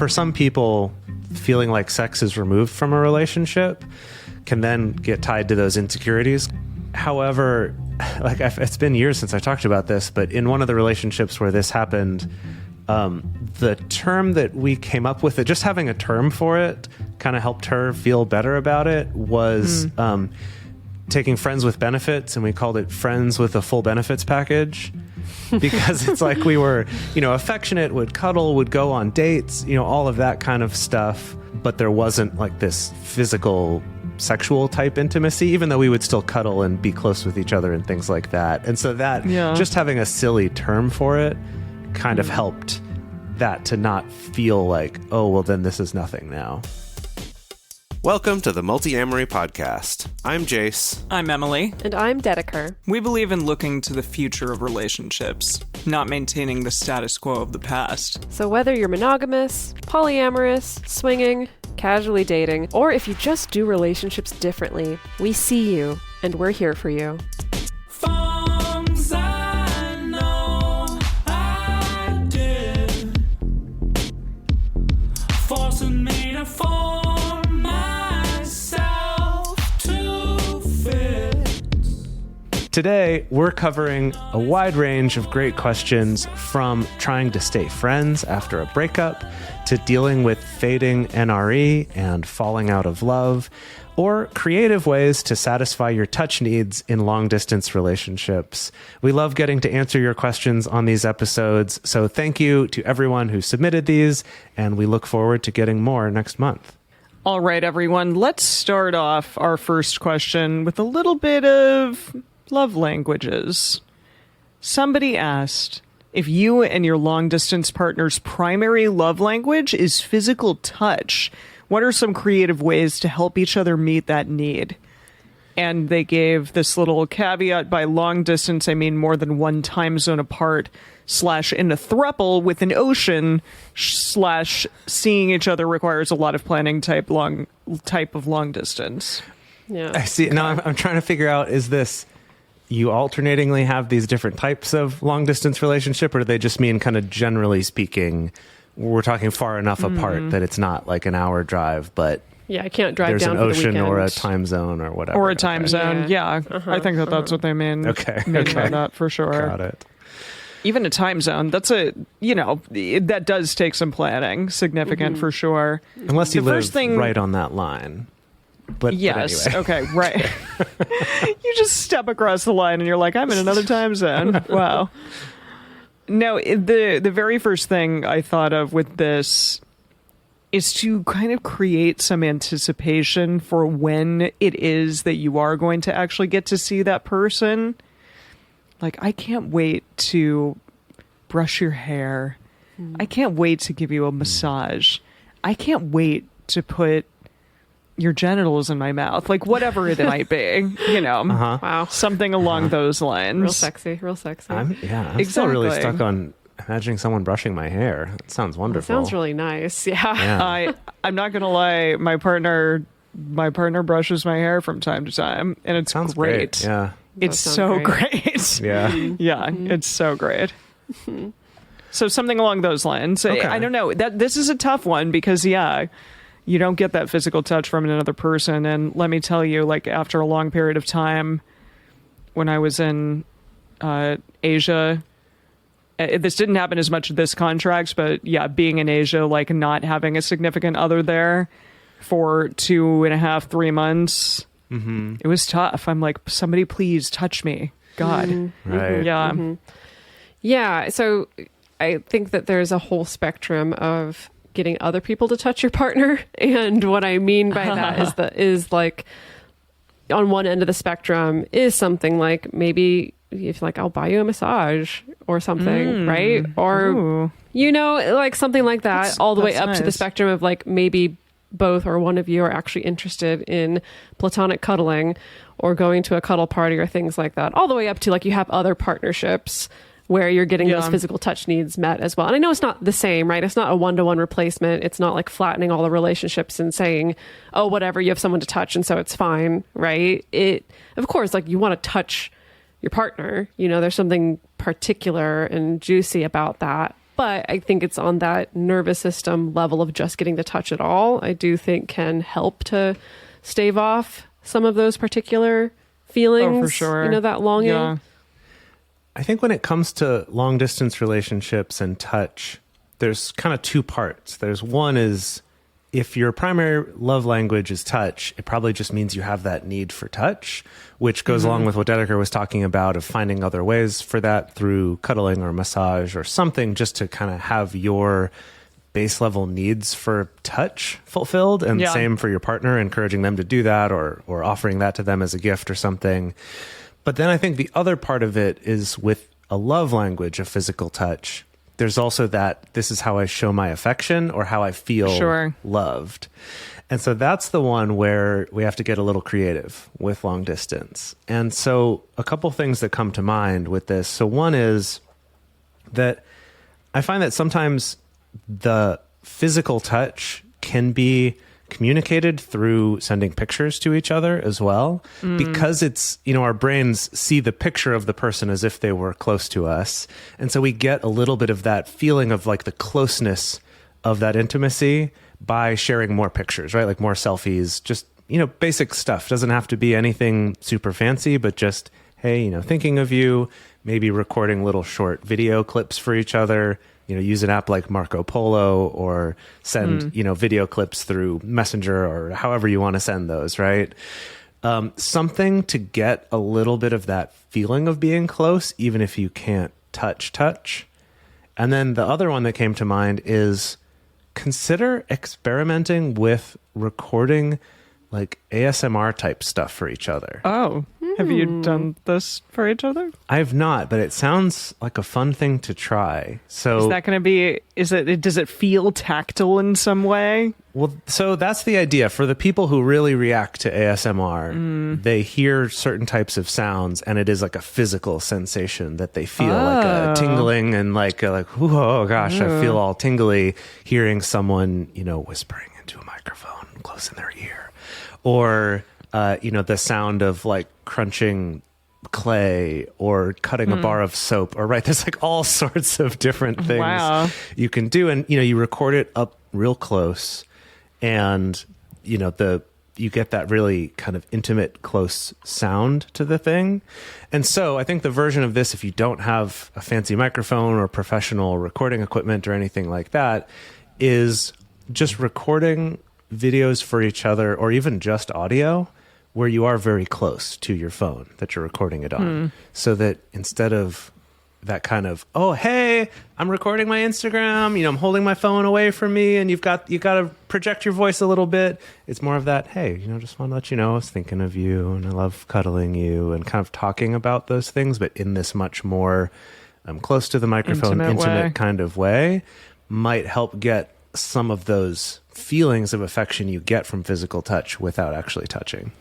for some people, feeling like sex is removed from a relationship can then get tied to those insecurities. However, like it's been years since I talked about this, but in one of the relationships where this happened, the term that we came up with, just having a term for it kind of helped her feel better about it, was taking friends with benefits, and we called it friends with a full benefits package. Because it's like we were, affectionate, would cuddle, would go on dates, all of that kind of stuff. But there wasn't like this physical, sexual type intimacy, even though we would still cuddle and be close with each other and things like that. And so that just having a silly term for it kind of helped that to not feel like, oh, well, then this is nothing now. Welcome to the Multiamory podcast. I'm Jase. I'm Emily. And I'm Dedeker. We believe in looking to the future of relationships, not maintaining the status quo of the past. So whether you're monogamous, polyamorous, swinging, casually dating, or if you just do relationships differently, we see you, and we're here for you. Today, we're covering a wide range of great questions, from trying to stay friends after a breakup to dealing with fading NRE and falling out of love, or creative ways to satisfy your touch needs in long-distance relationships. We love getting to answer your questions on these episodes, so thank you to everyone who submitted these, and we look forward to getting more next month. All right, everyone, let's start off our first question with a little bit of love languages. Somebody asked if you and your long-distance partner's primary love language is physical touch. What are some creative ways to help each other meet that need? And they gave this little caveat: by long distance, I mean more than one time zone apart, / in a throuple with an ocean, / seeing each other requires a lot of planning type of long distance. Yeah. I see. Now I'm trying to figure out, is this you alternatingly have these different types of long distance relationship, or do they just mean kind of generally speaking, we're talking far enough apart that it's not like an hour drive, but I can't drive there's down an for the ocean weekend. or a time zone or whatever. Or a time zone, yeah. I think that's what they mean. Okay. By that for sure. Got it. Even a time zone, that's that does take some planning, significant for sure. Unless you live right on that line. But yes, anyway. Okay, right. You just step across the line and you're like, I'm in another time zone. Wow. No, the very first thing I thought of with this is to kind of create some anticipation for when it is that you are going to actually get to see that person. Like, I can't wait to brush your hair. I can't wait to give you a massage. I can't wait to put your genitals in my mouth, like whatever it might be, Wow. something along those lines. Real sexy. I'm still really stuck on imagining someone brushing my hair. That sounds wonderful. That sounds really nice. Yeah. I'm not gonna lie, my partner brushes my hair from time to time, and it sounds great. Yeah, it's so great. Yeah. It's so great. So something along those lines. Okay. I don't know, this is a tough one because you don't get that physical touch from another person. And let me tell you, like, after a long period of time when I was in Asia, this didn't happen as much with this contract, but being in Asia, like not having a significant other there for 2.5, 3 months, it was tough. I'm like, somebody please touch me. God. Right. Yeah. Yeah. So I think that there's a whole spectrum of getting other people to touch your partner, and what I mean by that is like on one end of the spectrum is something like, maybe if like, I'll buy you a massage or something, right? Or like something like that, all the way up to the spectrum of like, maybe both or one of you are actually interested in platonic cuddling or going to a cuddle party or things like that, all the way up to like you have other partnerships where you're getting those physical touch needs met as well. And I know it's not the same, right? It's not a one-to-one replacement. It's not like flattening all the relationships and saying, oh, whatever, you have someone to touch and so it's fine, right? Of course, like, you want to touch your partner. There's something particular and juicy about that. But I think it's on that nervous system level of just getting the touch at all, I do think can help to stave off some of those particular feelings. Oh, for sure. You know, that longing. Yeah. I think when it comes to long distance relationships and touch, there's kind of two parts. There's one is if your primary love language is touch, it probably just means you have that need for touch, which goes along with what Dedeker was talking about of finding other ways for that through cuddling or massage or something, just to kind of have your base level needs for touch fulfilled. And same for your partner, encouraging them to do that or offering that to them as a gift or something. But then I think the other part of it is with a love language of physical touch. There's also that this is how I show my affection or how I feel loved. And so that's the one where we have to get a little creative with long distance. And so a couple things that come to mind with this. So one is that I find that sometimes the physical touch can be communicated through sending pictures to each other as well, because it's, you know, our brains see the picture of the person as if they were close to us. And so we get a little bit of that feeling of like the closeness of that intimacy by sharing more pictures, right? Like more selfies, just, you know, basic stuff. Doesn't have to be anything super fancy, but just, hey, you know, thinking of you, maybe recording little short video clips for each other. You know, use an app like Marco Polo or send, you know, video clips through Messenger or however you want to send those, right? Something to get a little bit of that feeling of being close, even if you can't touch. And then the other one that came to mind is consider experimenting with recording like ASMR type stuff for each other. Oh, have you done this for each other? I've not, but it sounds like a fun thing to try. So Is that going to be, does it feel tactile in some way? Well, so that's the idea. For the people who really react to ASMR, they hear certain types of sounds, and it is like a physical sensation that they feel, like a tingling and like, oh gosh, I feel all tingly hearing someone, you know, whispering into a microphone close in their ear. Or, you know, the sound of like crunching clay or cutting a bar of soap, or right. There's like all sorts of different things you can do. And, you know, you record it up real close and, you know, you get that really kind of intimate, close sound to the thing. And so I think the version of this, if you don't have a fancy microphone or professional recording equipment or anything like that, is just recording videos for each other or even just audio where you are very close to your phone that you're recording it on. So that instead of that kind of, oh, hey, I'm recording my Instagram, you know, I'm holding my phone away from me and you got to project your voice a little bit. It's more of that, hey, you know, just want to let you know I was thinking of you and I love cuddling you, and kind of talking about those things, but in this much more close to the microphone, intimate kind of way, might help get some of those feelings of affection you get from physical touch without actually touching.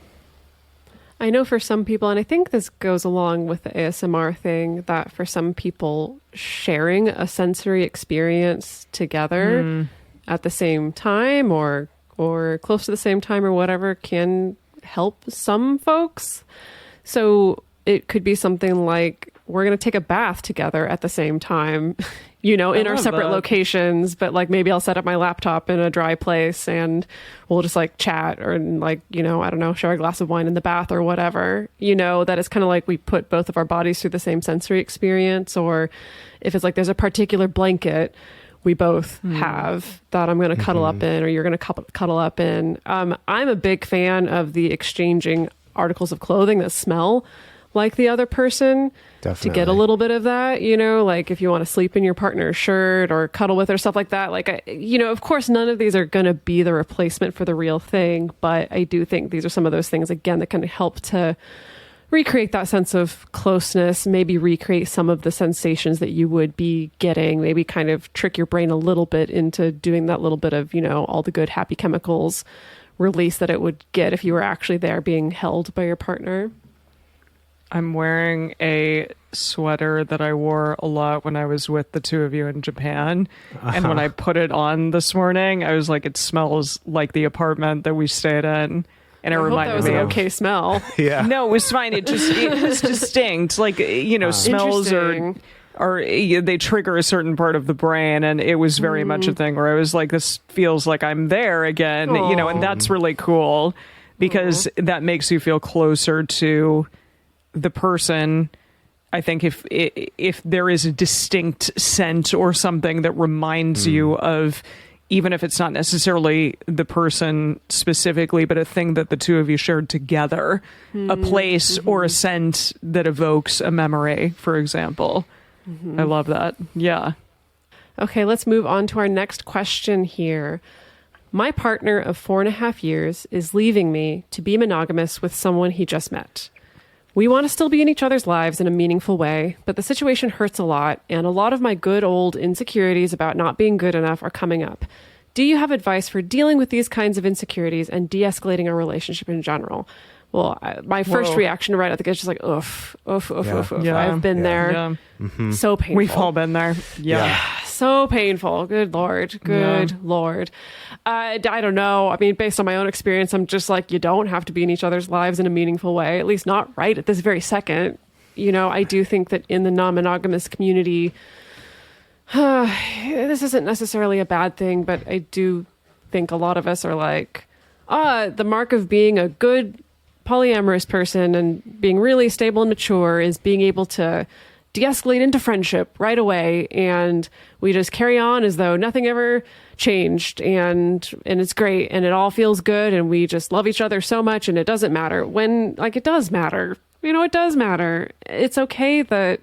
I know for some people, and I think this goes along with the ASMR thing, that for some people, sharing a sensory experience together at the same time or close to the same time or whatever can help some folks. So it could be something like, we're going to take a bath together at the same time, you know, in our separate locations, but like maybe I'll set up my laptop in a dry place and we'll just like chat or like, you know, I don't know, share a glass of wine in the bath or whatever, you know, that it's kind of like we put both of our bodies through the same sensory experience. Or if it's like there's a particular blanket we both have that I'm going to cuddle up in, or you're going to cuddle up in. I'm a big fan of the exchanging articles of clothing that smell like the other person. Definitely. To get a little bit of that, you know, like if you want to sleep in your partner's shirt or cuddle with or stuff like that. Like, you know, of course, none of these are going to be the replacement for the real thing. But I do think these are some of those things, again, that can help to recreate that sense of closeness, maybe recreate some of the sensations that you would be getting, maybe kind of trick your brain a little bit into doing that little bit of, you know, all the good happy chemicals release that it would get if you were actually there being held by your partner. I'm wearing a sweater that I wore a lot when I was with the two of you in Japan. And when I put it on this morning, I was like, it smells like the apartment that we stayed in. And it reminded me of an okay smell. Yeah. No, it was fine. It was distinct. Like, you know, smells are or they trigger a certain part of the brain. And it was very much a thing where I was like, this feels like I'm there again, and that's really cool because that makes you feel closer to the person. I think if there is a distinct scent or something that reminds you of, even if it's not necessarily the person specifically, but a thing that the two of you shared together, a place or a scent that evokes a memory, for example. I love that. Yeah. Okay, let's move on to our next question here. My partner of 4.5 years is leaving me to be monogamous with someone he just met. We want to still be in each other's lives in a meaningful way, but the situation hurts a lot, and a lot of my good old insecurities about not being good enough are coming up. Do you have advice for dealing with these kinds of insecurities and de-escalating a relationship in general? Well, my first reaction right at the get is just like, oof. Yeah. I've been there. Yeah. So painful. We've all been there. Yeah. So painful. Good Lord. Good Lord. I don't know. I mean, based on my own experience, I'm just like, you don't have to be in each other's lives in a meaningful way, at least not right at this very second. I do think that in the non-monogamous community, this isn't necessarily a bad thing, but I do think a lot of us are like, the mark of being a good polyamorous person and being really stable and mature is being able to de-escalate into friendship right away, and we just carry on as though nothing ever changed, and it's great, and it all feels good, and we just love each other so much, and it doesn't matter when, like, it does matter. It does matter. It's okay that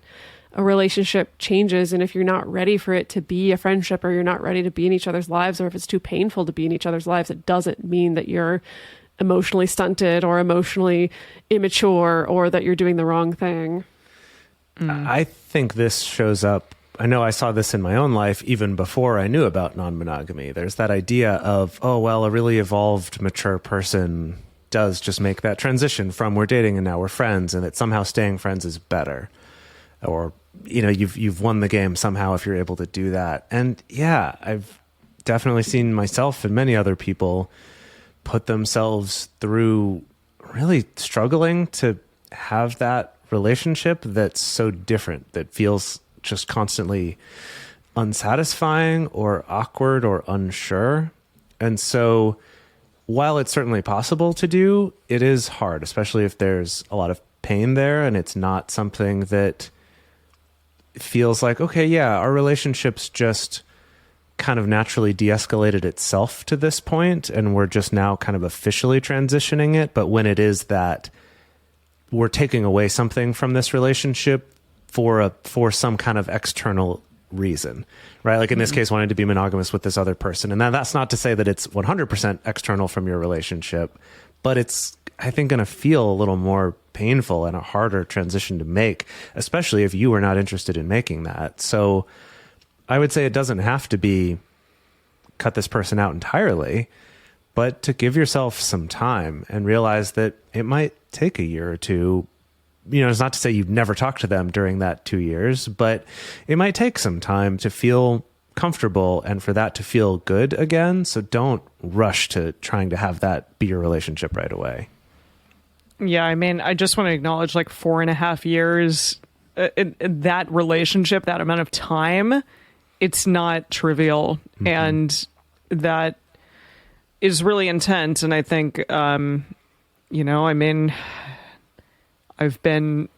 a relationship changes, and if you're not ready for it to be a friendship, or you're not ready to be in each other's lives, or if it's too painful to be in each other's lives, it doesn't mean that you're emotionally stunted or emotionally immature or that you're doing the wrong thing. I think this shows up. I know I saw this in my own life even before I knew about non-monogamy. There's that idea of, a really evolved, mature person does just make that transition from we're dating and now we're friends, and that somehow staying friends is better. Or, you've won the game somehow if you're able to do that. And yeah, I've definitely seen myself and many other people put themselves through really struggling to have that relationship that's so different, that feels just constantly unsatisfying or awkward or unsure. And so while it's certainly possible to do, it is hard, especially if there's a lot of pain there and it's not something that feels like, okay, yeah, our relationship's just kind of naturally de-escalated itself to this point and we're just now kind of officially transitioning it. But when it is that we're taking away something from this relationship for some kind of external reason, right? Like in this case, wanting to be monogamous with this other person. And that's not to say that it's 100% external from your relationship, but it's, I think, going to feel a little more painful and a harder transition to make, especially if you were not interested in making that. So I would say it doesn't have to be cut this person out entirely, but to give yourself some time and realize that it might take a year or two. It's not to say you'd never talk to them during that 2 years, but it might take some time to feel comfortable and for that to feel good again. So don't rush to trying to have that be your relationship right away. Yeah, I mean, I just want to acknowledge 4.5 years, that relationship, that amount of time, it's not trivial. Mm-hmm. And that is really intense. And I think, I've been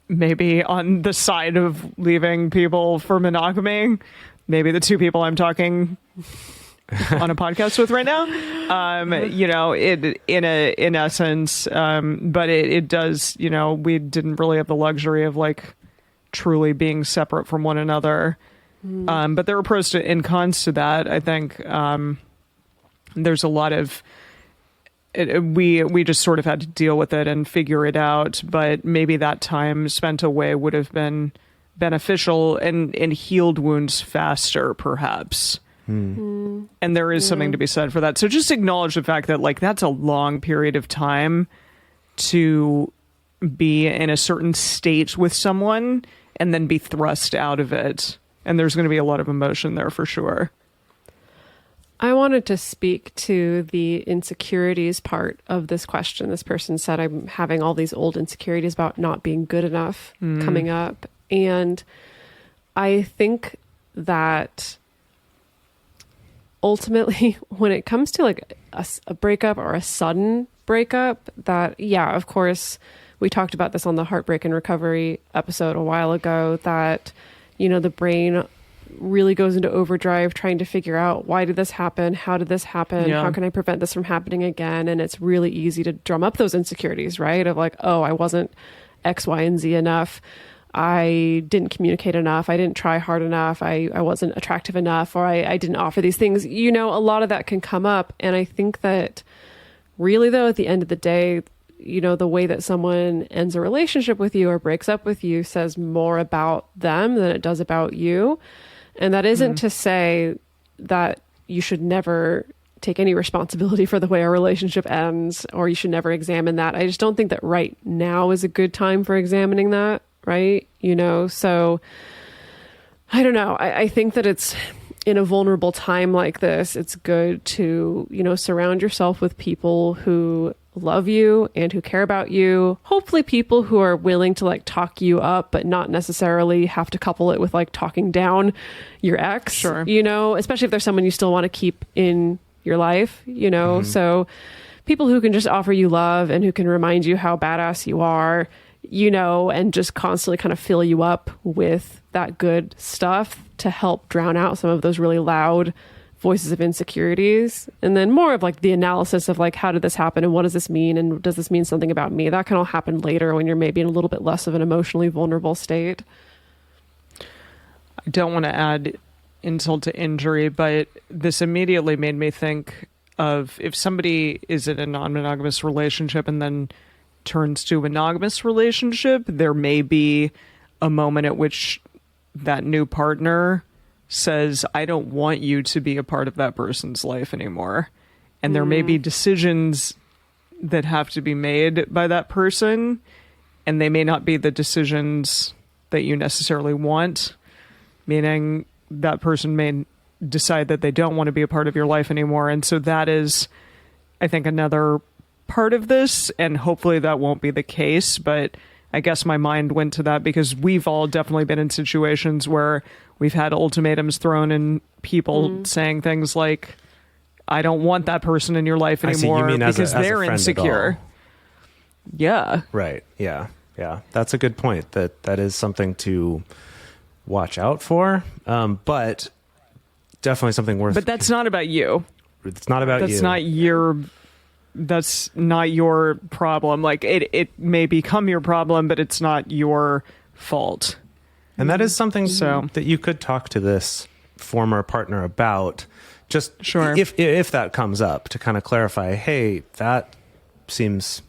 maybe on the side of leaving people for monogamy. Maybe the two people I'm talking on a podcast with right now, in essence, but it does, we didn't really have the luxury of truly being separate from one another. But there are pros and cons to that. I think, there's a lot of, we just sort of had to deal with it and figure it out, but maybe that time spent away would have been beneficial and healed wounds faster, perhaps. And there is something to be said for that. So just acknowledge the fact that that's a long period of time to be in a certain state with someone and then be thrust out of it. And there's going to be a lot of emotion there for sure. I wanted to speak to the insecurities part of this question. This person said, I'm having all these old insecurities about not being good enough coming up. And I think that ultimately when it comes to like a breakup or a sudden breakup, that, yeah, of course, we talked about this on the Heartbreak and Recovery episode a while ago, that, you know, the brain really goes into overdrive trying to figure out, why did this happen? How did this happen? Yeah. How can I prevent this from happening again? And it's really easy to drum up those insecurities, right? Of like, oh, I wasn't X, Y, and Z enough. I didn't communicate enough. I didn't try hard enough. I wasn't attractive enough, or I didn't offer these things. You know, a lot of that can come up. And I think that really, though, at the end of the day, you know, the way that someone ends a relationship with you or breaks up with you says more about them than it does about you. And that isn't to say that you should never take any responsibility for the way a relationship ends, or you should never examine that. I just don't think that right now is a good time for examining that, right? You know, so I don't know. I think that it's in a vulnerable time like this, it's good to, you know, surround yourself with people who love you and who care about you. Hopefully people who are willing to like talk you up, but not necessarily have to couple it with like talking down your ex. Sure. You know, especially if there's someone you still want to keep in your life, you know. So people who can just offer you love and who can remind you how badass you are, you know, and just constantly kind of fill you up with that good stuff to help drown out some of those really loud voices of insecurities. And then more of like the analysis of like, how did this happen and what does this mean and does this mean something about me? That can all happen later when you're maybe in a little bit less of an emotionally vulnerable state. I don't want to add insult to injury, but this immediately made me think of, if somebody is in a non-monogamous relationship and then turns to a monogamous relationship, there may be a moment at which that new partner says, I don't want you to be a part of that person's life anymore. And there may be decisions that have to be made by that person, and they may not be the decisions that you necessarily want, meaning that person may decide that they don't want to be a part of your life anymore. And so that is, I think, another part of this, and hopefully that won't be the case, but I guess my mind went to that because we've all definitely been in situations where we've had ultimatums thrown and people saying things like, I don't want that person in your life anymore because they're insecure. Yeah. Right. Yeah. Yeah. That's a good point. That is something to watch out for. But definitely something worth. But that's not about you. It's not about you. That's not your problem. Like it may become your problem, but it's not your fault. And that is something that you could talk to this former partner about. Just if that comes up, to kind of clarify, hey, that seems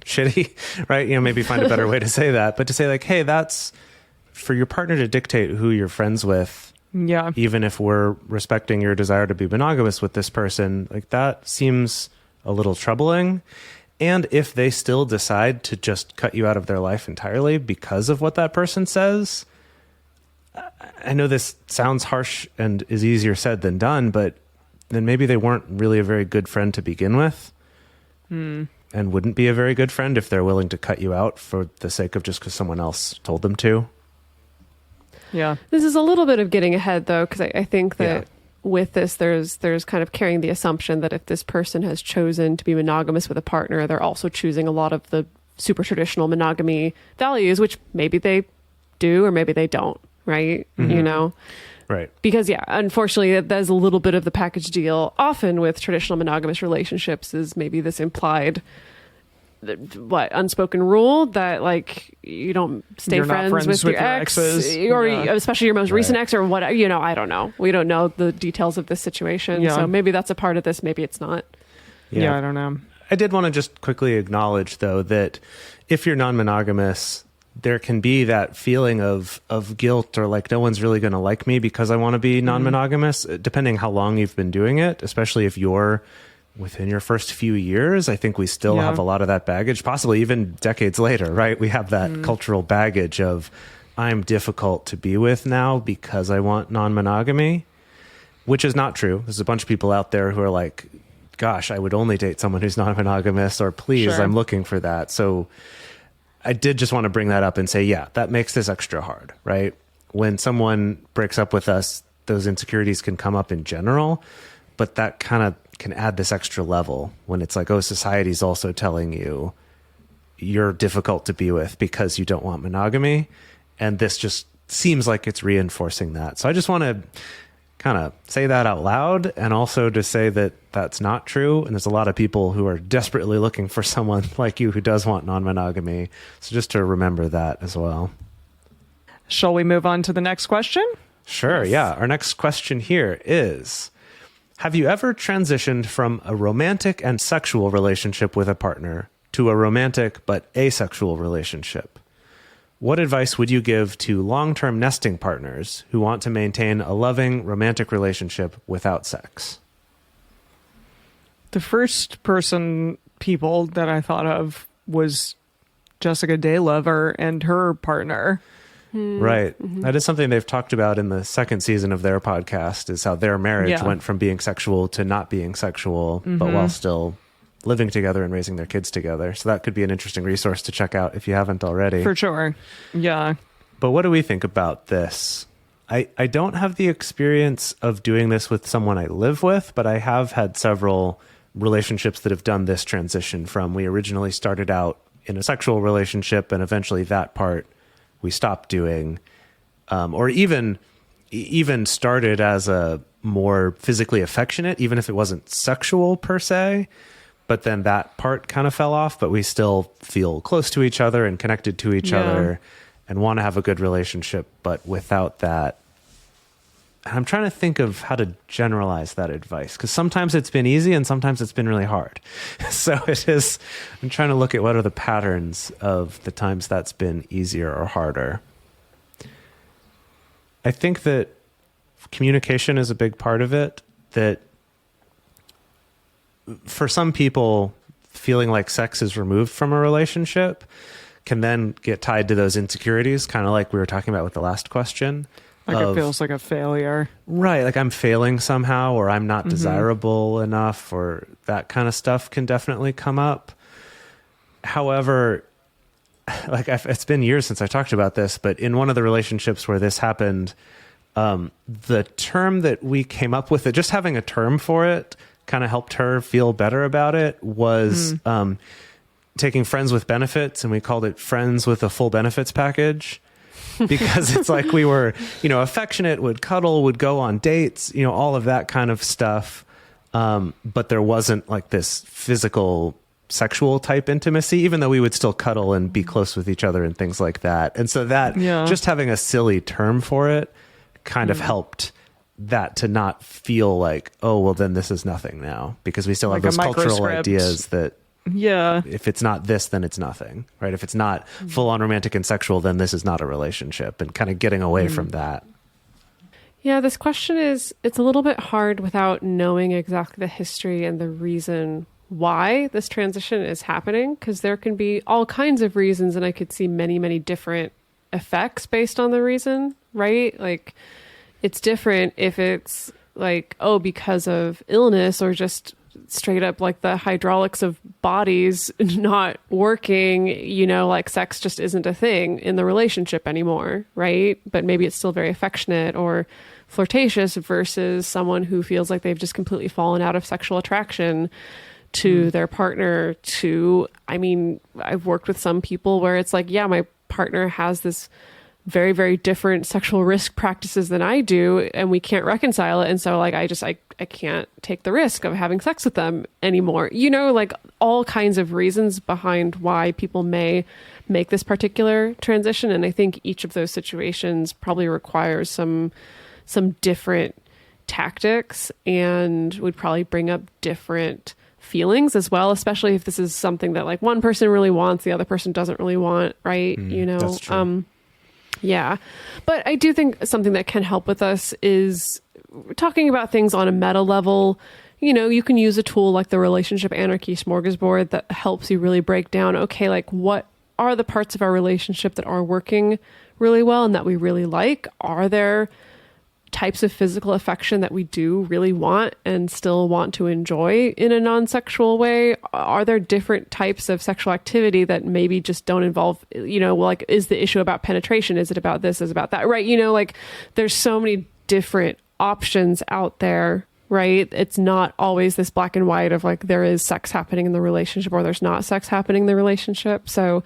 shitty, right? You know, maybe find a better way to say that, but to say like, hey, that's for your partner to dictate who you're friends with. Yeah. Even if we're respecting your desire to be monogamous with this person, like that seems a little troubling. And if they still decide to just cut you out of their life entirely because of what that person says, I know this sounds harsh and is easier said than done, but then maybe they weren't really a very good friend to begin with, and wouldn't be a very good friend if they're willing to cut you out for the sake of just because someone else told them to. Yeah. This is a little bit of getting ahead, though, because I think that with this, there's kind of carrying the assumption that if this person has chosen to be monogamous with a partner, they're also choosing a lot of the super traditional monogamy values, which maybe they do or maybe they don't, right? You know? Right. Because, unfortunately, that's a little bit of the package deal. Often with traditional monogamous relationships is maybe this implied, unspoken rule that, like, you don't stay friends with your ex, or especially your most recent ex, or what, you know, I don't know. We don't know the details of this situation. Yeah. So maybe that's a part of this. Maybe it's not. Yeah, I don't know. I did want to just quickly acknowledge, though, that if you're non-monogamous, there can be that feeling of guilt, or like no one's really going to like me because I want to be non-monogamous, depending how long you've been doing it, especially if you're within your first few years. I think we still have a lot of that baggage, possibly even decades later, right? We have that cultural baggage of, I'm difficult to be with now because I want non-monogamy, which is not true. There's a bunch of people out there who are like, gosh, I would only date someone who's non-monogamous, or please, I'm looking for that. So I did just want to bring that up and say, that makes this extra hard, right? when someone breaks up with us, those insecurities can come up in general, but that kind of can add this extra level when it's like, oh, society's also telling you you're difficult to be with because you don't want monogamy. And this just seems like it's reinforcing that. So I just want to kind of say that out loud, and also to say that that's not true. And there's a lot of people who are desperately looking for someone like you who does want non-monogamy. So just to remember that as well. Shall we move on to the next question? Sure. Yes. Yeah. Our next question here is, have you ever transitioned from a romantic and sexual relationship with a partner to a romantic but asexual relationship? What advice would you give to long-term nesting partners who want to maintain a loving romantic relationship without sex? The first people that I thought of was Jessica Daylover and her partner. Right. Mm-hmm. That is something they've talked about in the second season of their podcast, is how their marriage went from being sexual to not being sexual, but while still living together and raising their kids together. So that could be an interesting resource to check out if you haven't already. For sure. Yeah. But what do we think about this? I don't have the experience of doing this with someone I live with, but I have had several relationships that have done this transition from, we originally started out in a sexual relationship and eventually that part we stopped doing, or even started as a more physically affectionate, even if it wasn't sexual per se. But then that part kind of fell off, but we still feel close to each other and connected to each other and want to have a good relationship. But without that, I'm trying to think of how to generalize that advice, because sometimes it's been easy and sometimes it's been really hard. So I'm trying to look at what are the patterns of the times that's been easier or harder. I think that communication is a big part of it, that for some people, feeling like sex is removed from a relationship can then get tied to those insecurities, kind of like we were talking about with the last question. Like it feels like a failure. Right. Like I'm failing somehow, or I'm not desirable enough, or that kind of stuff can definitely come up. However, like it's been years since I talked about this, but in one of the relationships where this happened, the term that we came up with, just having a term for it kind of helped her feel better about it, was taking friends with benefits, and we called it friends with a full benefits package. Because it's like we were, affectionate, would cuddle, would go on dates, all of that kind of stuff. But there wasn't like this physical, sexual type intimacy, even though we would still cuddle and be close with each other and things like that. And so that just having a silly term for it kind of helped that to not feel like, oh, well, then this is nothing now, because we still have those cultural ideas that, if it's not this, then it's nothing, right? If it's not full on romantic and sexual, then this is not a relationship, and kind of getting away from that. Yeah, this question it's a little bit hard without knowing exactly the history and the reason why this transition is happening, because there can be all kinds of reasons, and I could see many, many different effects based on the reason, right? Like, it's different if it's like, oh, because of illness, or just straight up like the hydraulics of bodies not working, like sex just isn't a thing in the relationship anymore, right? But maybe it's still very affectionate or flirtatious, versus someone who feels like they've just completely fallen out of sexual attraction to their partner. I've worked with some people where it's like, my partner has this very, very different sexual risk practices than I do, and we can't reconcile it. And so like, I can't take the risk of having sex with them anymore. Like all kinds of reasons behind why people may make this particular transition. And I think each of those situations probably requires some different tactics, and would probably bring up different feelings as well, especially if this is something that like one person really wants, the other person doesn't really want, right? That's true. Yeah. But I do think something that can help with us is talking about things on a meta level. You can use a tool like the Relationship Anarchy Smorgasbord that helps you really break down, okay, like what are the parts of our relationship that are working really well and that we really like? Are there types of physical affection that we do really want and still want to enjoy in a non-sexual way? Are there different types of sexual activity that maybe just don't involve, like, is the issue about penetration? Is it about this? Is it about that? Right. Like, there's so many different options out there, right? It's not always this black and white of like, there is sex happening in the relationship or there's not sex happening in the relationship. So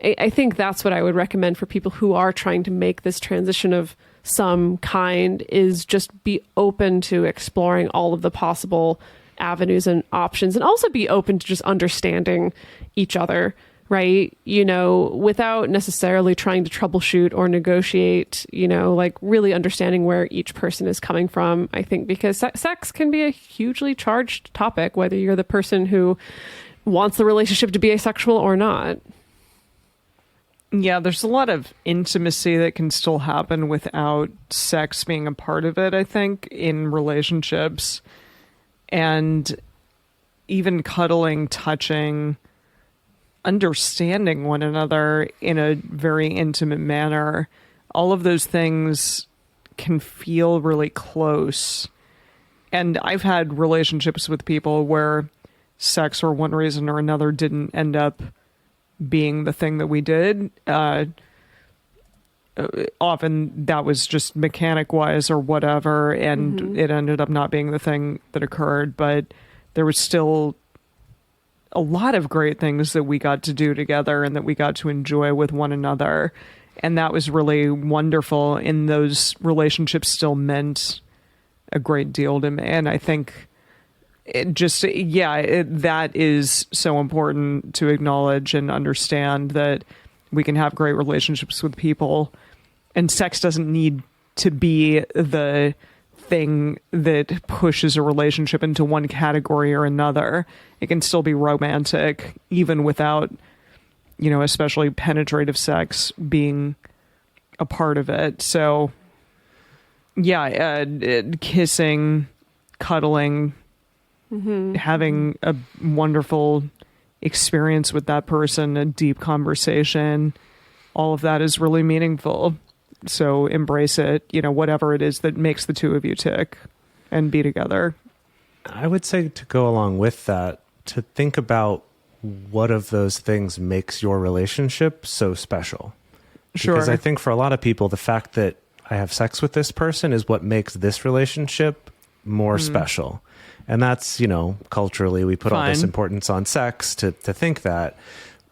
I think that's what I would recommend for people who are trying to make this transition of some kind, is just be open to exploring all of the possible avenues and options, and also be open to just understanding each other, right? Without necessarily trying to troubleshoot or negotiate, like really understanding where each person is coming from. I think because sex can be a hugely charged topic, whether you're the person who wants the relationship to be asexual or not. Yeah, there's a lot of intimacy that can still happen without sex being a part of it, I think, in relationships. And even cuddling, touching, understanding one another in a very intimate manner, all of those things can feel really close. And I've had relationships with people where sex, for one reason or another, didn't end up being the thing that we did. Often that was just mechanic wise or whatever, and it ended up not being the thing that occurred, but there was still a lot of great things that we got to do together and that we got to enjoy with one another. And that was really wonderful. And those relationships still meant a great deal to me. And I think that is so important to acknowledge and understand, that we can have great relationships with people, and sex doesn't need to be the thing that pushes a relationship into one category or another. It can still be romantic, even without, especially penetrative sex being a part of it. So, kissing, cuddling, having a wonderful experience with that person, a deep conversation, all of that is really meaningful. So embrace it, whatever it is that makes the two of you tick, and be together. I would say, to go along with that, to think about what of those things makes your relationship so special. Sure. Because I think for a lot of people, the fact that I have sex with this person is what makes this relationship more special. And that's, culturally, we put all this importance on sex to think that.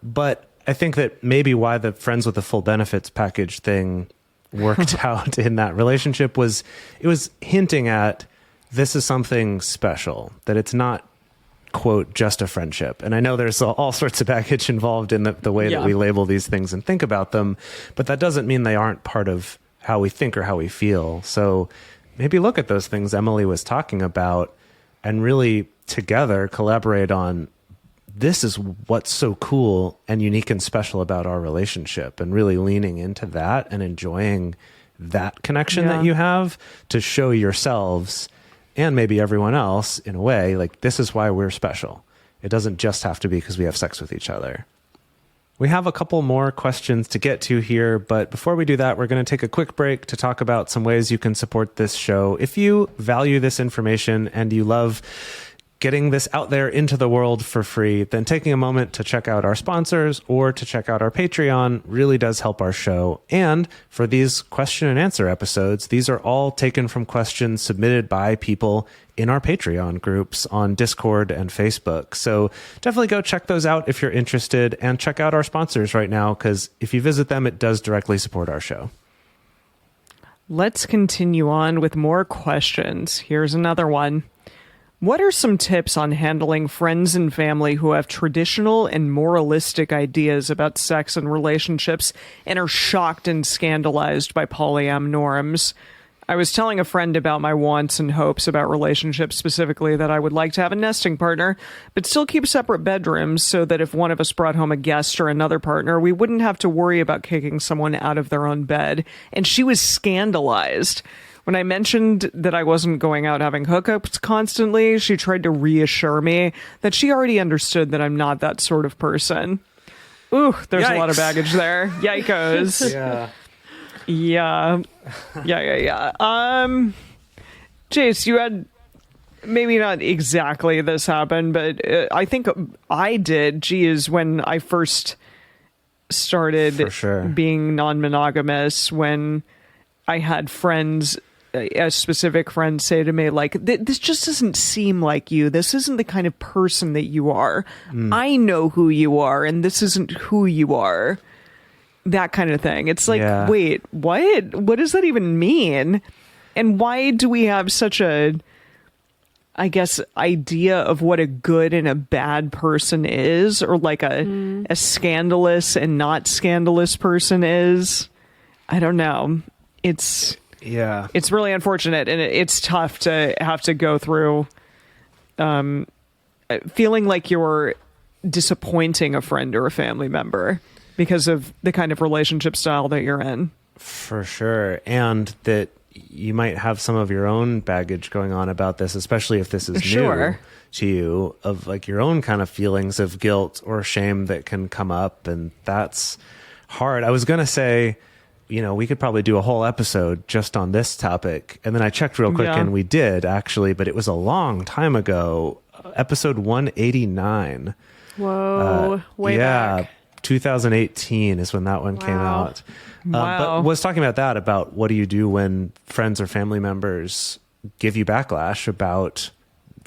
But I think that maybe why the friends with the full benefits package thing worked out in that relationship was, it was hinting at, this is something special, that it's not, quote, just a friendship. And I know there's all sorts of baggage involved in the way that we label these things and think about them, but that doesn't mean they aren't part of how we think or how we feel. So maybe look at those things Emily was talking about and really together collaborate on, this is what's so cool and unique and special about our relationship, and really leaning into that and enjoying that connection that you have, to show yourselves and maybe everyone else, in a way, like, this is why we're special. It doesn't just have to be because we have sex with each other. We have a couple more questions to get to here, but before we do that, we're going to take a quick break to talk about some ways you can support this show. If you value this information and you love getting this out there into the world for free, then taking a moment to check out our sponsors or to check out our Patreon really does help our show. And for these question and answer episodes, these are all taken from questions submitted by people in our Patreon groups on Discord and Facebook. So definitely go check those out if you're interested, and check out our sponsors right now, because if you visit them, it does directly support our show. Let's continue on with more questions. Here's another one. What are some tips on handling friends and family who have traditional and moralistic ideas about sex and relationships and are shocked and scandalized by polyam norms? I was telling a friend about my wants and hopes about relationships, specifically that I would like to have a nesting partner, but still keep separate bedrooms so that if one of us brought home a guest or another partner, we wouldn't have to worry about kicking someone out of their own bed. And she was scandalized. When I mentioned that I wasn't going out having hookups constantly, she tried to reassure me that she already understood that I'm not that sort of person. Ooh, there's a lot of baggage there. Yikes. Yeah. Yeah. Yeah. Jase, you had maybe not exactly this happened, but I think I did. Geez, when I first started For sure. being non-monogamous, when I had friends, a specific friend, say to me, like, this just doesn't seem like you. This isn't the kind of person that you are. I know who you are, and this isn't who you are. That kind of thing. It's like, wait, what? What does that even mean? And why do we have such a, I guess, idea of what a good and a bad person is, or like a scandalous and not scandalous person is? I don't know. It's really unfortunate, and it's tough to have to go through feeling like you're disappointing a friend or a family member because of the kind of relationship style that you're in. For sure. And that you might have some of your own baggage going on about this, especially if this is new to you, of like your own kind of feelings of guilt or shame that can come up. And that's hard. I was going to say, we could probably do a whole episode just on this topic. And then I checked real quick and we did actually, but it was a long time ago, episode 189. Whoa, way back. 2018 is when that one came out. But was talking about that, about what do you do when friends or family members give you backlash about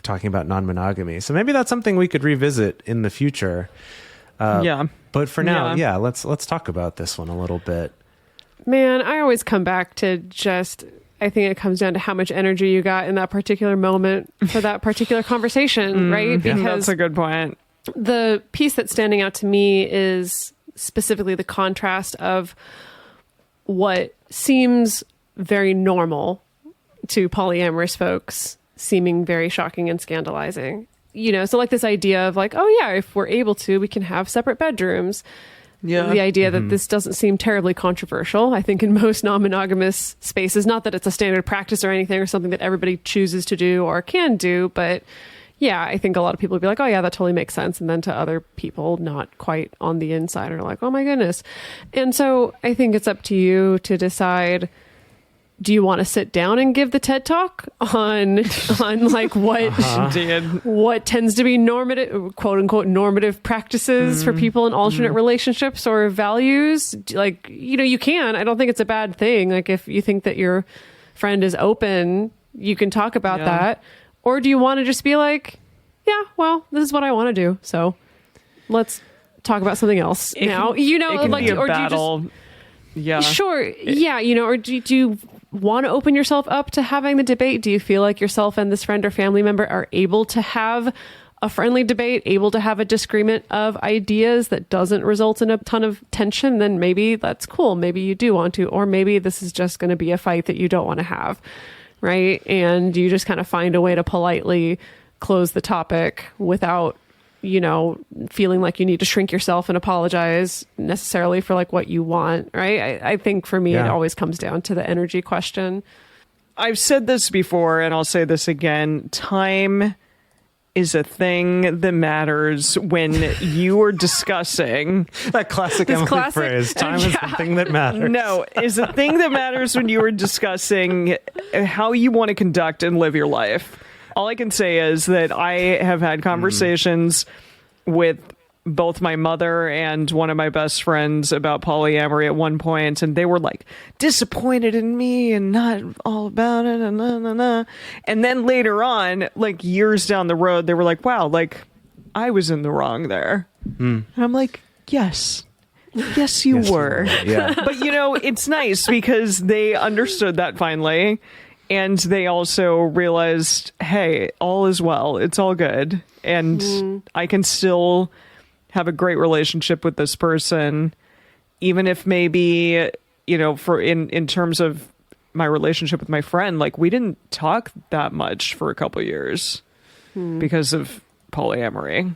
talking about non-monogamy. So maybe that's something we could revisit in the future. But for now, let's talk about this one a little bit. Man, I always come back to I think it comes down to how much energy you got in that particular moment for that particular conversation, right? Because that's a good point. The piece that's standing out to me is specifically the contrast of what seems very normal to polyamorous folks seeming very shocking and scandalizing. So like this idea of like, oh yeah, if we're able to, we can have separate bedrooms. Yeah. The idea that this doesn't seem terribly controversial, I think, in most non-monogamous spaces. Not that it's a standard practice or anything or something that everybody chooses to do or can do, but yeah, I think a lot of people would be like, oh yeah, that totally makes sense. And then to other people, not quite on the inside, are like, oh my goodness. And so I think it's up to you to decide, do you want to sit down and give the TED Talk on like what tends to be normative, quote unquote, normative practices for people in alternate relationships or values? Like, you can. I don't think it's a bad thing. Like, if you think that your friend is open, you can talk about that. Or do you want to just be like, yeah, well, this is what I want to do, so let's talk about something else now? It can be a battle. Sure. Yeah. Or do you want to open yourself up to having the debate? Do you feel like yourself and this friend or family member are able to have a friendly debate, able to have a disagreement of ideas that doesn't result in a ton of tension? Then maybe that's cool. Maybe you do want to, or maybe this is just going to be a fight that you don't want to have. Right. And you just kind of find a way to politely close the topic without, feeling like you need to shrink yourself and apologize necessarily for like what you want. Right. I think for me, it always comes down to the energy question. I've said this before and I'll say this again. Time is a thing that matters when you are discussing that classic Emily phrase. Time is the thing that matters. No, is a thing that matters when you are discussing how you want to conduct and live your life. All I can say is that I have had conversations with both my mother and one of my best friends about polyamory at one point, and they were like disappointed in me and not all about it and then later on, like years down the road, they were like, wow, like I was in the wrong there. And I'm like, yes you were. Yeah. But it's nice because they understood that finally, and they also realized, hey, all is well, it's all good, and I can still have a great relationship with this person, even if maybe, for in terms of my relationship with my friend, like we didn't talk that much for a couple years because of polyamory.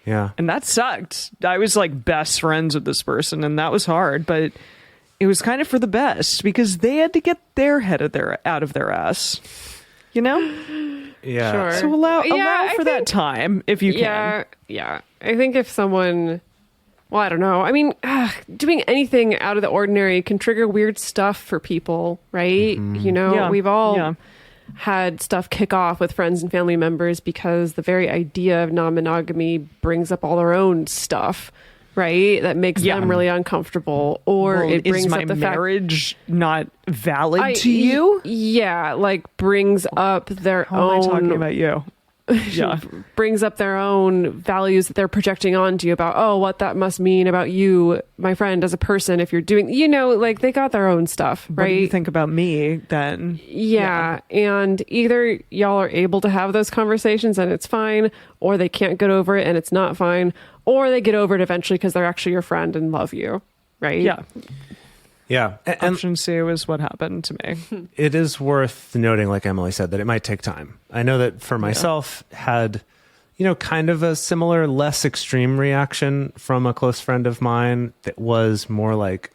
Yeah. And that sucked. I was like best friends with this person, and that was hard, but it was kind of for the best because they had to get their head out of their ass, Yeah. Sure. So allow for that time if you can. Yeah. I think if someone well, I don't know. I mean, doing anything out of the ordinary can trigger weird stuff for people, right? You know, we've all had stuff kick off with friends and family members because the very idea of non-monogamy brings up all their own stuff, right? That makes them really uncomfortable, or it brings up the marriage not valid to you. Yeah, like brings up their How own. am I talking about you? Yeah, brings up their own values that they're projecting onto you about, oh, what that must mean about you, my friend, as a person. If you're doing, you know, like they got their own stuff, right? What do you think about me then? Yeah. And either y'all are able to have those conversations and it's fine, or they can't get over it and it's not fine, or they get over it eventually because they're actually your friend and love you, right? Yeah. Yeah. And Option C was what happened to me. it is worth noting, like Emily said, that it might take time. I know that for myself, had, you know, kind of a similar, less extreme reaction from a close friend of mine that was more like,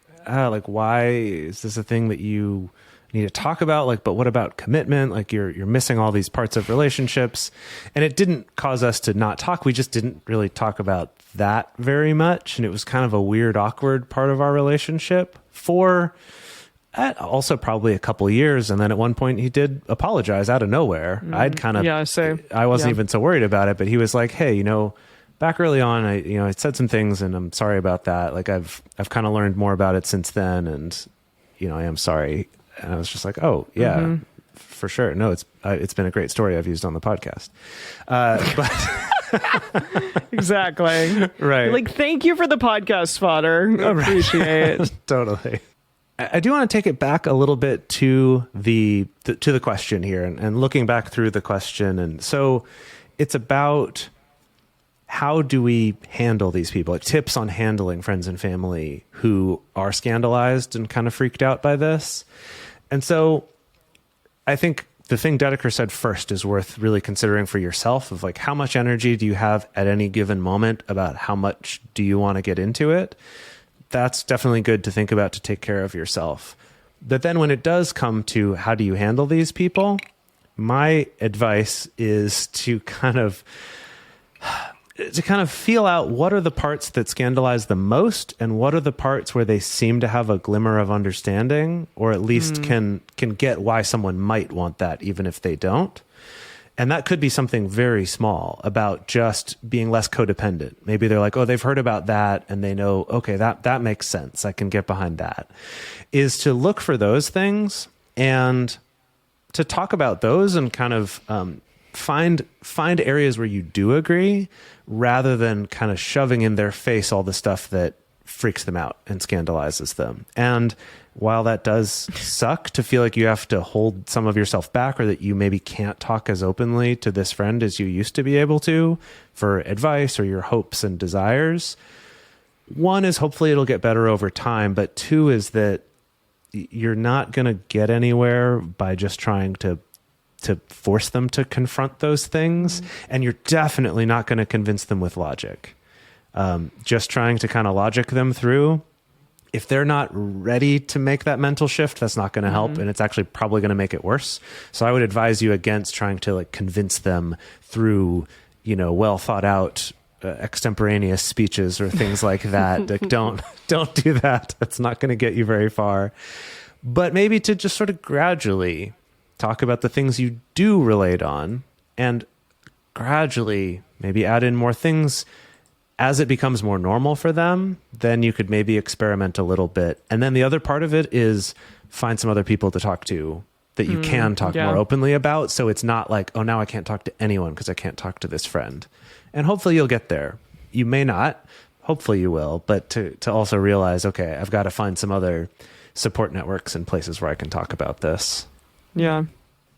why is this a thing that you need to talk about? Like, but what about commitment? Like you're missing all these parts of relationships. And it didn't cause us to not talk. We just didn't really talk about that very much. And it was kind of a weird, awkward part of our relationship for also probably a couple years. And then at one point he did apologize out of nowhere. I'd kind of, I wasn't even so worried about it, but he was like, hey, you know, back early on, I said some things and I'm sorry about that. Like I've kind of learned more about it since then. And, you know, I am sorry. And I was just like, oh yeah, for sure. No, it's been a great story I've used on the podcast. But exactly. Right. Like, thank you for the podcast fodder. Appreciate it. Totally. I do want to take it back a little bit to the question here and looking back through the question. And so it's about how do we handle these people? Like tips on handling friends and family who are scandalized and kind of freaked out by this. And so I think the thing Dedeker said first is worth really considering for yourself of like, how much energy do you have at any given moment about how much do you want to get into it? That's definitely good to think about to take care of yourself. But then when it does come to how do you handle these people, my advice is to kind of feel out what are the parts that scandalize the most and what are the parts where they seem to have a glimmer of understanding, or at least can get why someone might want that even if they don't. And that could be something very small about just being less codependent. Maybe they're like, oh, they've heard about that and they know, okay, that makes sense. I can get behind that. Is to look for those things and to talk about those and kind of find areas where you do agree, rather than kind of shoving in their face all the stuff that freaks them out and scandalizes them. And while that does suck to feel like you have to hold some of yourself back, or that you maybe can't talk as openly to this friend as you used to be able to for advice or your hopes and desires, one is hopefully it'll get better over time. But two is that you're not going to get anywhere by just trying to force them to confront those things. And you're definitely not going to convince them with logic. Just trying to kind of logic them through. If they're not ready to make that mental shift, that's not going to help. And it's actually probably going to make it worse. So I would advise you against trying to like convince them through, you know, well thought out extemporaneous speeches or things like that. Like, don't do that. That's not going to get you very far. But maybe to just sort of gradually talk about the things you do relate on, and gradually maybe add in more things as it becomes more normal for them. Then you could maybe experiment a little bit. And then the other part of it is find some other people to talk to that you can talk more openly about. So it's not like, oh, now I can't talk to anyone because I can't talk to this friend. And hopefully you'll get there. You may not. Hopefully you will. But to also realize, okay, I've got to find some other support networks and places where I can talk about this. Yeah.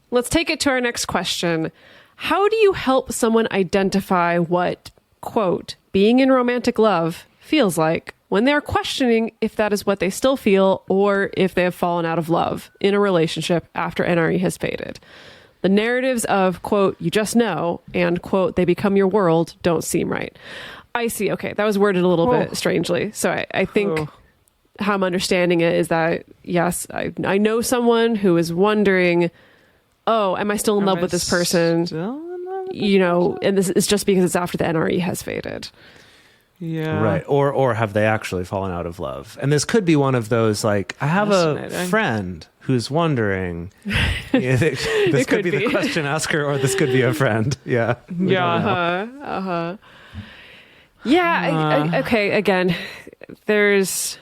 Let's take it to our next question. How do you help someone identify what, quote, being in romantic love feels like when they're questioning if that is what they still feel or if they have fallen out of love in a relationship after NRE has faded? The narratives of, quote, you just know, and, quote, they become your world don't seem right. I see. Okay, that was worded a little bit strangely. So I think how I'm understanding it is that, yes, I know someone who is wondering, oh, am I still in love with this person? You know, and this is just because it's after the NRE has faded. Yeah. Right. Or have they actually fallen out of love? And this could be one of those, like, I have a friend who's wondering. This could be the question asker, or this could be a friend. Yeah. Yeah. Yeah. Okay. Again, this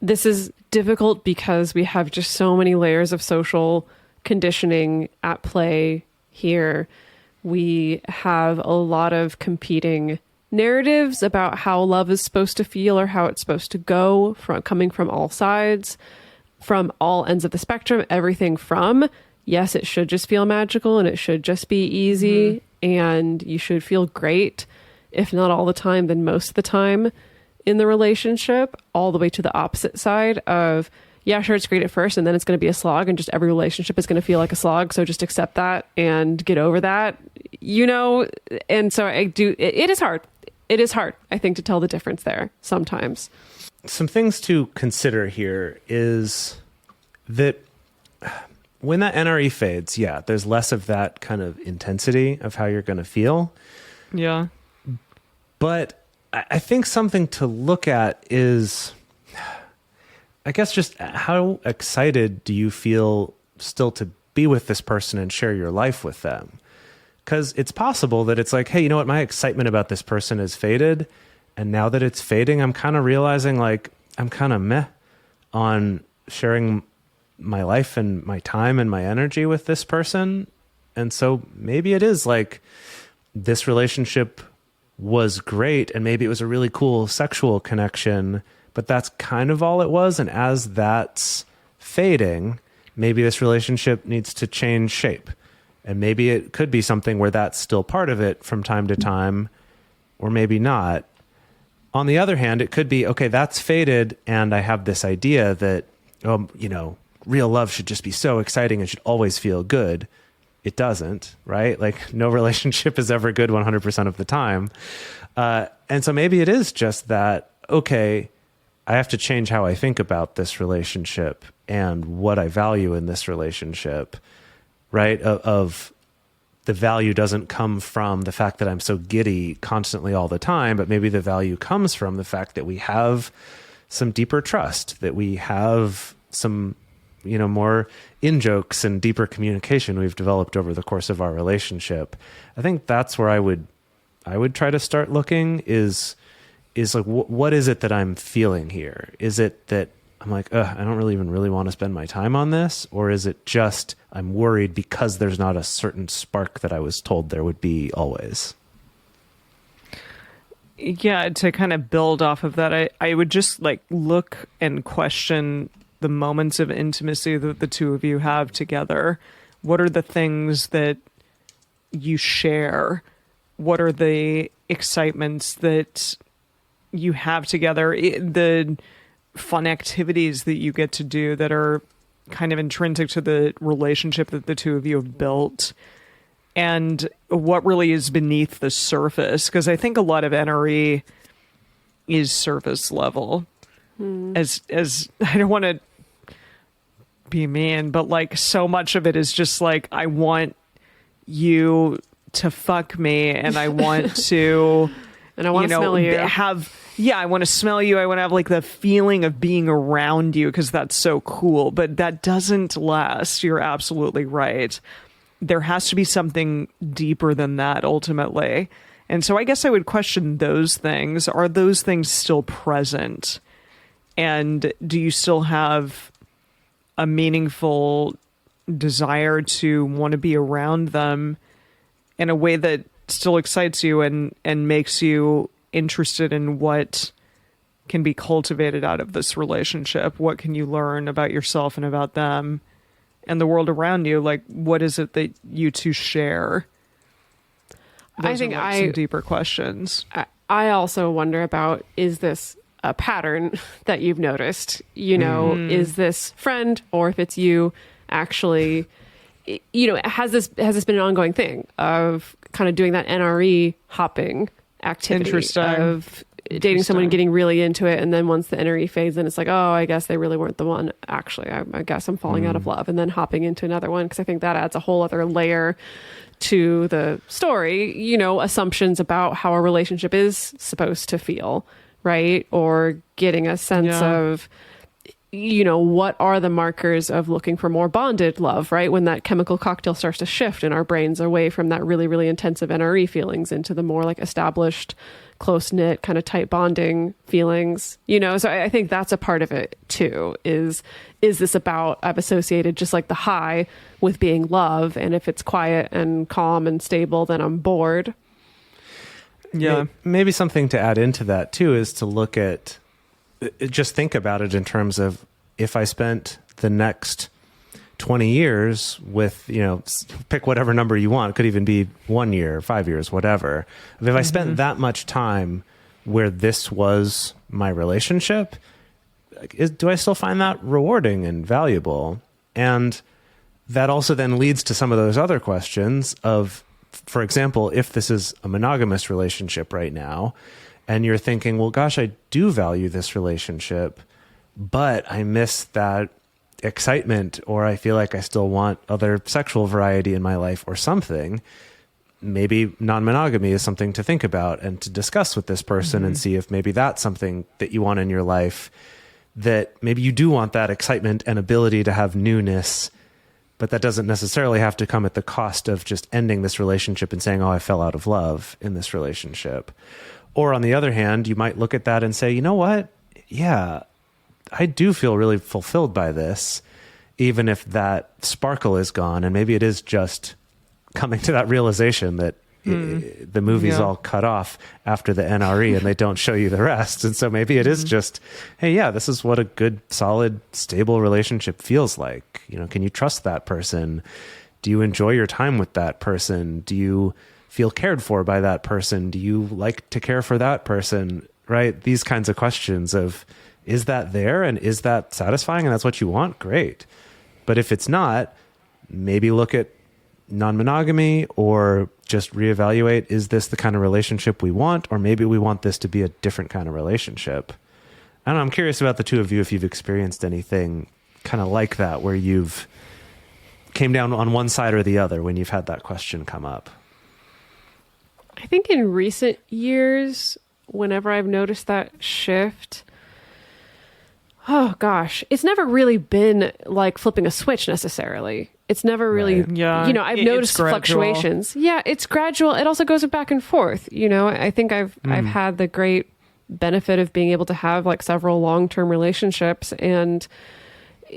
is difficult because we have just so many layers of social conditioning at play here. We have a lot of competing narratives about how love is supposed to feel or how it's supposed to go, coming from all sides, from all ends of the spectrum. Everything from, yes, it should just feel magical and it should just be easy and you should feel great, if not all the time, then most of the time in the relationship, all the way to the opposite side of, yeah, sure, it's great at first and then it's going to be a slog and just every relationship is going to feel like a slog. So just accept that and get over that, And so it is hard. It is hard, I think, to tell the difference there sometimes. Some things to consider here is that when that NRE fades, yeah, there's less of that kind of intensity of how you're going to feel. Yeah. But I think something to look at is, I guess, just how excited do you feel still to be with this person and share your life with them? Because it's possible that it's like, hey, you know what? My excitement about this person has faded. And now that it's fading, I'm kind of realizing, like, I'm kind of meh on sharing my life and my time and my energy with this person. And so maybe it is like this relationship was great and maybe it was a really cool sexual connection, but that's kind of all it was. And as that's fading, maybe this relationship needs to change shape. And maybe it could be something where that's still part of it from time to time, or maybe not. On the other hand, it could be, okay, that's faded, and I have this idea that, real love should just be so exciting and should always feel good. It doesn't, right? Like, no relationship is ever good 100% of the time. And so maybe it is just that, okay, I have to change how I think about this relationship and what I value in this relationship. Right? Of the value doesn't come from the fact that I'm so giddy constantly all the time, but maybe the value comes from the fact that we have some deeper trust, that we have some, more in-jokes and deeper communication we've developed over the course of our relationship. I think that's where I would try to start looking is like, what is it that I'm feeling here? Is it that I'm like, I don't really want to spend my time on this? Or is it just I'm worried because there's not a certain spark that I was told there would be always? Yeah, to kind of build off of that, I would just like look and question the moments of intimacy that the two of you have together. What are the things that you share? What are the excitements that you have together? The fun activities that you get to do that are kind of intrinsic to the relationship that the two of you have built, and what really is beneath the surface. Because I think a lot of NRE is surface level. As I don't want to be mean, but like so much of it is just like, I want you to fuck me and I want to and I want to smell you. I want to smell you. I want to have like the feeling of being around you because that's so cool. But that doesn't last. You're absolutely right. There has to be something deeper than that ultimately. And so I guess I would question those things. Are those things still present? And do you still have a meaningful desire to want to be around them in a way that still excites you and makes you interested in what can be cultivated out of this relationship? What can you learn about yourself and about them and the world around you? Like, what is it that you two share? Those are like some deeper questions. I also wonder about, is this a pattern that you've noticed? Is this friend, or if it's you, actually, has this been an ongoing thing of kind of doing that NRE hopping activity of dating someone, getting really into it, and then once the NRE fades, then it's like, oh, I guess they really weren't the one. Actually, I guess I'm falling out of love, and then hopping into another one, because I think that adds a whole other layer to the story, you know, assumptions about how a relationship is supposed to feel, right? Or getting a sense of, you know, what are the markers of looking for more bonded love, right? When that chemical cocktail starts to shift in our brains away from that really, really intensive NRE feelings into the more like established, close-knit, kind of tight bonding feelings, you know? So I think that's a part of it too, is this about, I've associated just like the high with being love. And if it's quiet and calm and stable, then I'm bored. Yeah. Maybe something to add into that too is to look at, just think about it in terms of, if I spent the next 20 years with, you know, pick whatever number you want, it could even be 1 year, 5 years, whatever. If I spent that much time where this was my relationship, do I still find that rewarding and valuable? And that also then leads to some of those other questions of, for example, if this is a monogamous relationship right now, and you're thinking, well, gosh, I do value this relationship, but I miss that excitement, or I feel like I still want other sexual variety in my life or something. Maybe non-monogamy is something to think about and to discuss with this person and see if maybe that's something that you want in your life, that maybe you do want that excitement and ability to have newness, but that doesn't necessarily have to come at the cost of just ending this relationship and saying, oh, I fell out of love in this relationship. Or on the other hand, you might look at that and say, you know what? Yeah, I do feel really fulfilled by this, even if that sparkle is gone. And maybe it is just coming to that realization that the movie's all cut off after the NRE and they don't show you the rest. And so maybe it is just, hey, yeah, this is what a good, solid, stable relationship feels like. You know, can you trust that person? Do you enjoy your time with that person? Do you feel cared for by that person? Do you like to care for that person? Right? These kinds of questions of, is that there and is that satisfying and that's what you want? Great. But if it's not, maybe look at non-monogamy or just reevaluate, is this the kind of relationship we want? Or maybe we want this to be a different kind of relationship. I don't know, I'm curious about the two of you, if you've experienced anything kind of like that, where you've came down on one side or the other when you've had that question come up. I think in recent years, whenever I've noticed that shift, oh gosh, it's never really been like flipping a switch necessarily. It's never really, you know, I've noticed fluctuations. Yeah, it's gradual. It also goes back and forth. You know, I think I've had the great benefit of being able to have like several long-term relationships. And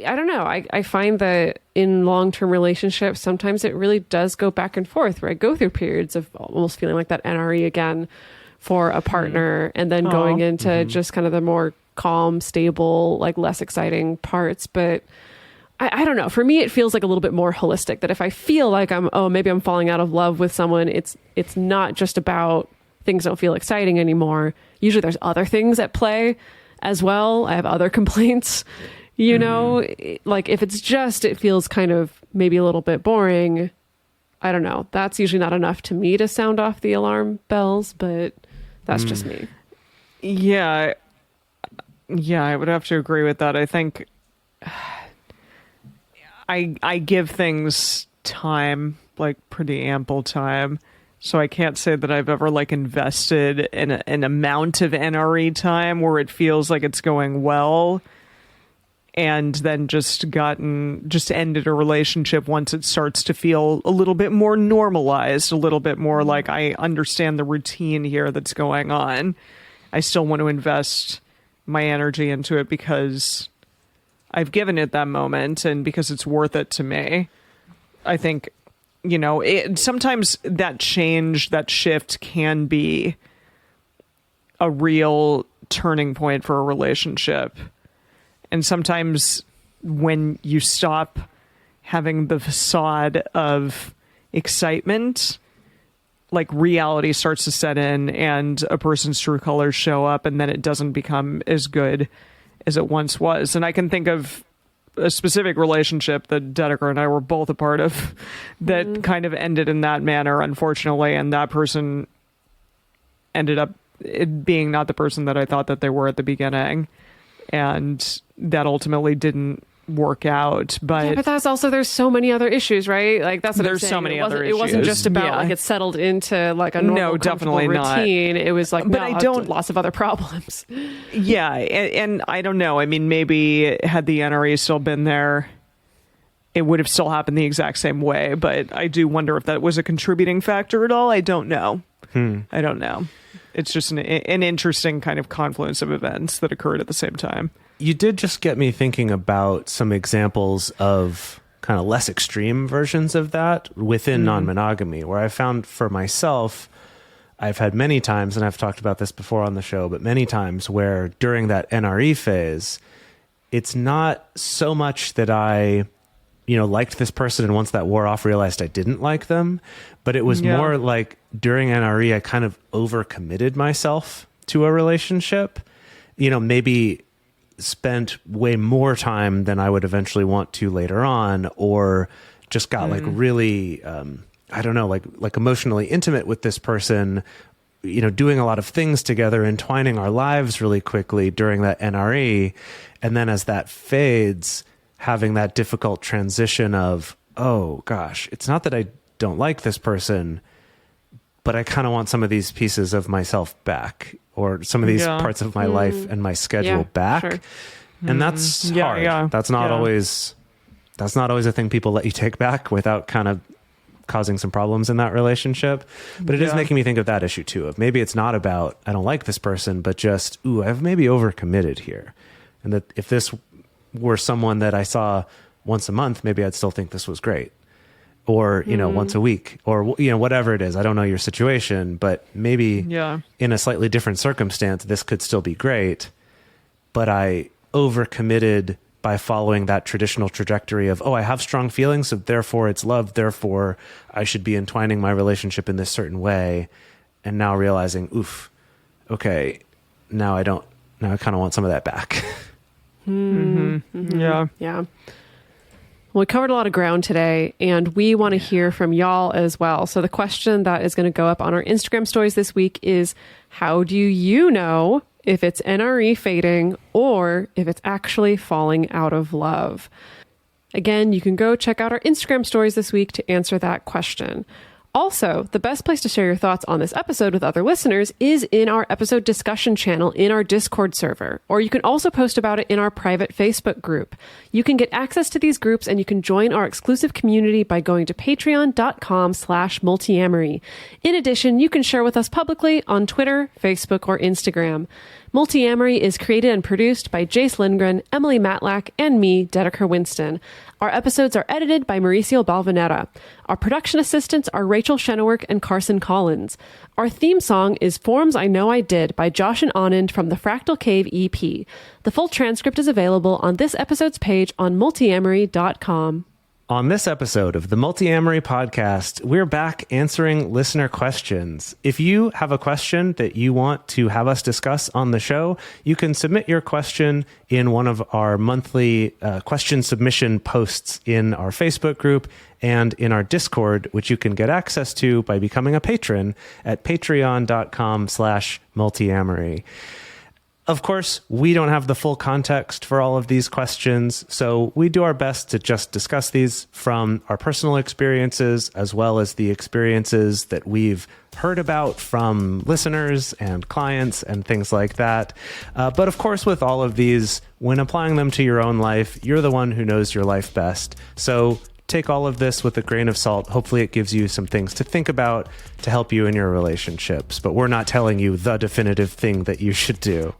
I don't know, I find that in long-term relationships, sometimes it really does go back and forth, where I go through periods of almost feeling like that NRE again for a partner, and then going into just kind of the more calm, stable, like less exciting parts. But I don't know. For me, it feels like a little bit more holistic, that if I feel like maybe I'm falling out of love with someone, it's not just about things don't feel exciting anymore. Usually there's other things at play as well. I have other complaints, you know, like if it's just, it feels kind of maybe a little bit boring. I don't know. That's usually not enough to me to sound off the alarm bells, but that's just me. Yeah. Yeah, I would have to agree with that. I think I give things time, like pretty ample time. So I can't say that I've ever like invested in an amount of NRE time where it feels like it's going well, and then just ended a relationship once it starts to feel a little bit more normalized, a little bit more like I understand the routine here that's going on. I still want to invest my energy into it because I've given it that moment and because it's worth it to me. I think, you know, sometimes that change, that shift can be a real turning point for a relationship. And sometimes when you stop having the facade of excitement, like reality starts to set in and a person's true colors show up, and then it doesn't become as good as it once was. And I can think of a specific relationship that Dedeker and I were both a part of that kind of ended in that manner, unfortunately. And that person ended up it being not the person that I thought that they were at the beginning. And that ultimately didn't work out. But that's also, there's so many other issues, right? Like that's what there's I'm saying. so many other It wasn't issues. just about Yeah. like it settled into like a normal, definitely comfortable routine. It was like, But I don't- lots of other problems. yeah, and I don't know. I mean, maybe had the NRE still been there, it would have still happened the exact same way. But I do wonder if that was a contributing factor at all. I don't know. I don't know. It's just an interesting kind of confluence of events that occurred at the same time. You did just get me thinking about some examples of kind of less extreme versions of that within non-monogamy, where I found for myself, I've had many times, and I've talked about this before on the show, but many times where during that NRE phase, it's not so much that I liked this person, and once that wore off, realized I didn't like them. But it was more like during NRE, I kind of overcommitted myself to a relationship. Maybe spent way more time than I would eventually want to later on, or just got like really, I don't know, like emotionally intimate with this person, doing a lot of things together, entwining our lives really quickly during that NRE. And then as that fades, having that difficult transition of, oh gosh, it's not that I don't like this person, but I kind of want some of these pieces of myself back, or some of these parts of my life and my schedule back. Sure. And that's hard. Yeah. That's not always a thing people let you take back without kind of causing some problems in that relationship. But it is making me think of that issue too, of maybe it's not about, I don't like this person, but just, I've maybe overcommitted here. And that if this were someone that I saw once a month, maybe I'd still think this was great. Or, once a week, or, whatever it is. I don't know your situation, but maybe in a slightly different circumstance, this could still be great. But I overcommitted by following that traditional trajectory of, I have strong feelings, so therefore it's love, therefore I should be entwining my relationship in this certain way. And now realizing, okay, now I kind of want some of that back. Yeah. Well, we covered a lot of ground today, and we want to hear from y'all as well. So the question that is going to go up on our Instagram stories this week is, how do you know if it's NRE fading or if it's actually falling out of love? Again, you can go check out our Instagram stories this week to answer that question. Also, the best place to share your thoughts on this episode with other listeners is in our episode discussion channel in our Discord server, or you can also post about it in our private Facebook group. You can get access to these groups and you can join our exclusive community by going to patreon.com/multiamory. In addition, you can share with us publicly on Twitter, Facebook, or Instagram. Multiamory is created and produced by Jase Lindgren, Emily Matlack, and me, Dedeker Winston. Our episodes are edited by Mauricio Balvanera. Our production assistants are Rachel Shenowork and Carson Collins. Our theme song is Forms I Know I Did by Josh and Anand from the Fractal Cave EP. The full transcript is available on this episode's page on multiamory.com. On this episode of the Multiamory podcast, we're back answering listener questions. If you have a question that you want to have us discuss on the show, you can submit your question in one of our monthly question submission posts in our Facebook group and in our Discord, which you can get access to by becoming a patron at patreon.com/multiamory. Of course, we don't have the full context for all of these questions, so we do our best to just discuss these from our personal experiences as well as the experiences that we've heard about from listeners and clients and things like that. But of course, with all of these, when applying them to your own life, you're the one who knows your life best. So take all of this with a grain of salt. Hopefully it gives you some things to think about to help you in your relationships. But we're not telling you the definitive thing that you should do.